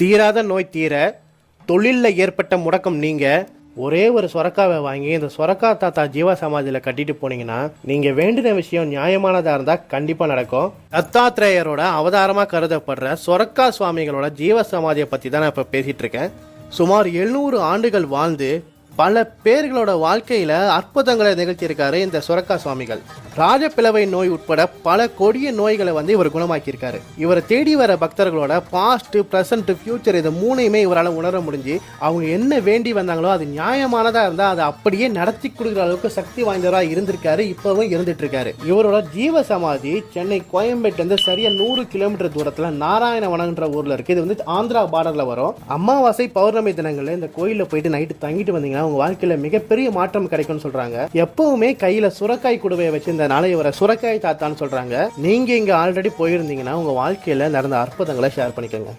தீராத நோய் தீர, தொழிலில் ஏற்பட்ட முடக்கம் நீங்க ஒரே ஒரு சொரக்காவை வாங்கி இந்த சொரக்கா தாத்தா ஜீவ சமாதியில் கட்டிட்டு போனீங்கன்னா நீங்கள் வேண்டின விஷயம் நியாயமானதாக இருந்தால் கண்டிப்பாக நடக்கும். தத்தாத்ரேயரோட அவதாரமாக கருதப்படுற சொரக்கா சுவாமிகளோட ஜீவ சமாதியை பற்றி தான் நான் இப்போ பேசிகிட்டு இருக்கேன். சுமார் 700 ஆண்டுகள் வாழ்ந்து பல பேர்களோட வாழ்க்கையில் அற்புதங்களை நிகழ்த்தியிருக்காரு இந்த சொரக்கா சுவாமிகள். ராஜப்பிளவை நோய் உட்பட பல கொடிய நோய்களை இவர் குணமாக்கியிருக்காரு. இவரை தேடி வர பக்தர்களோட பாஸ்ட், பிரசன்ட், ஃபியூச்சர் இது மூணையுமே இவரால் உணர முடிஞ்சு அவங்க என்ன வேண்டி வந்தாங்களோ அது நியாயமானதாக இருந்தால் அதை அப்படியே நடத்தி கொடுக்குற அளவுக்கு சக்தி வாய்ந்தவராக இருந்திருக்காரு, இப்போவும் இருந்துட்டு இருக்காரு. இவரோட ஜீவ சமாதி சென்னை கோயம்பேட்டிலிருந்து சரியா 100 கிலோமீட்டர் தூரத்தில் நாராயணவனம்ன்ற ஊரில் இருக்குது. இது ஆந்திரா பார்டரில் வரும். அமாவாசை பௌர்ணமி தினங்களில் இந்த கோயிலில் போயிட்டு நைட்டு தங்கிட்டு வந்தீங்கன்னா உங்க வாழ்க்கையில மிகப்பெரிய மாற்றம் கிடைக்கும்னு சொல்றாங்க. எப்பவுமே கையில சுரக்காய் குடுவையை வச்சிருந்தனால இவரை சுரக்காய் தாத்தான்னு சொல்றாங்க. நீங்க இங்க ஆல்ரெடி போயிருந்தீங்கன்னா உங்க வாழ்க்கையில நடந்த அற்புதங்களை ஷேர் பண்ணிக்கோங்க.